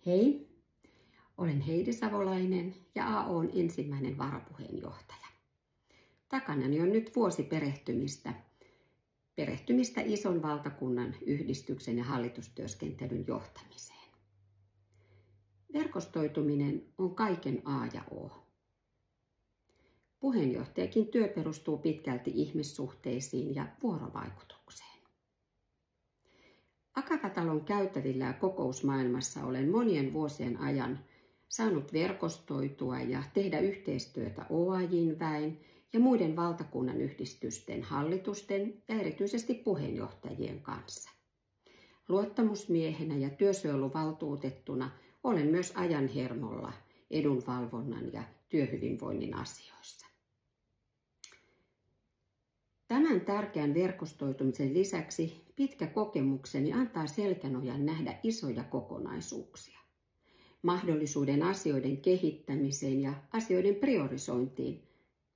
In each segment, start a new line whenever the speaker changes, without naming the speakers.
Hei, olen Heidi Savolainen ja AO:n ensimmäinen varapuheenjohtaja. Takanani on nyt vuosi perehtymistä ison valtakunnan yhdistyksen ja hallitustyöskentelyn johtamiseen. Verkostoituminen on kaiken A ja O. Puheenjohtajakin työ perustuu pitkälti ihmissuhteisiin ja vuorovaikutukseen. Akavatalon käytävillä ja kokousmaailmassa olen monien vuosien ajan saanut verkostoitua ja tehdä yhteistyötä OAJ:n väen ja muiden valtakunnan yhdistysten hallitusten ja erityisesti puheenjohtajien kanssa. Luottamusmiehenä ja työsuojeluvaltuutettuna olen myös ajan hermolla edunvalvonnan ja työhyvinvoinnin asioissa. Tämän tärkeän verkostoitumisen lisäksi pitkä kokemukseni antaa selkänojan nähdä isoja kokonaisuuksia. Mahdollisuuden asioiden kehittämiseen ja asioiden priorisointiin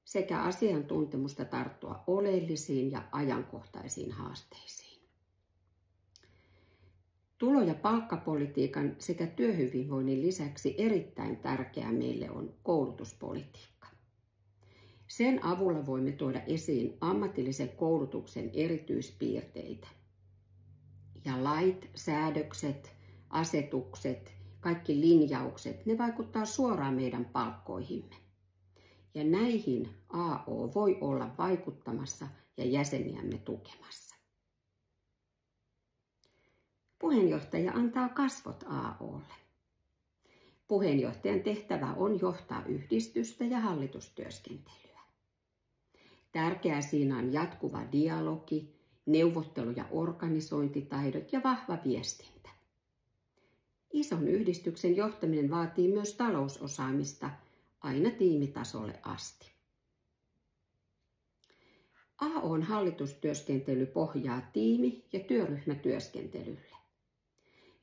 sekä asiantuntemusta tarttua oleellisiin ja ajankohtaisiin haasteisiin. Tulo- ja palkkapolitiikan sekä työhyvinvoinnin lisäksi erittäin tärkeää meille on koulutuspolitiikka. Sen avulla voimme tuoda esiin ammatillisen koulutuksen erityispiirteitä. Ja lait, säädökset, asetukset, kaikki linjaukset, ne vaikuttaa suoraan meidän palkkoihimme. Ja näihin AO voi olla vaikuttamassa ja jäseniämme tukemassa. Puheenjohtaja antaa kasvot AOlle. Puheenjohtajan tehtävä on johtaa yhdistystä ja hallitustyöskentelyä. Tärkeää siinä on jatkuva dialogi, neuvottelu- ja organisointitaidot ja vahva viestintä. Ison yhdistyksen johtaminen vaatii myös talousosaamista aina tiimitasolle asti. AO:n hallitustyöskentely pohjaa tiimi- ja työryhmätyöskentelylle.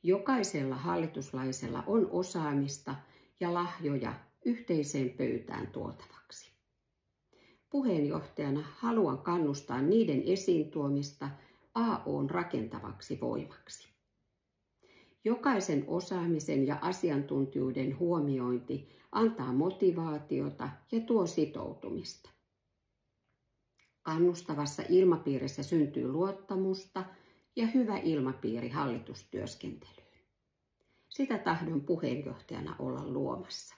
Jokaisella hallituslaisella on osaamista ja lahjoja yhteiseen pöytään tuotavaksi. Puheenjohtajana haluan kannustaa niiden esiin tuomista AO:n rakentavaksi voimaksi. Jokaisen osaamisen ja asiantuntijuuden huomiointi antaa motivaatiota ja tuo sitoutumista. Kannustavassa ilmapiirissä syntyy luottamusta ja hyvä ilmapiiri hallitustyöskentelyyn. Sitä tahdon puheenjohtajana olla luomassa.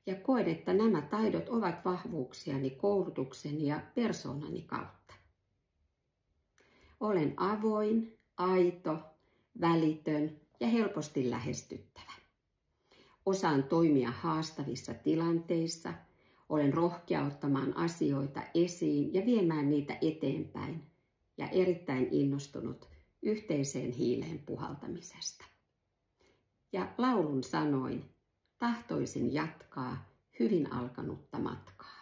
Ja koen, että nämä taidot ovat vahvuuksiani koulutukseni ja persoonani kautta. Olen avoin, aito, välitön ja helposti lähestyttävä. Osaan toimia haastavissa tilanteissa, olen rohkea ottamaan asioita esiin ja viemään niitä eteenpäin ja erittäin innostunut yhteiseen hiileen puhaltamisesta. Ja laulun sanoin, tahtoisin jatkaa hyvin alkanutta matkaa.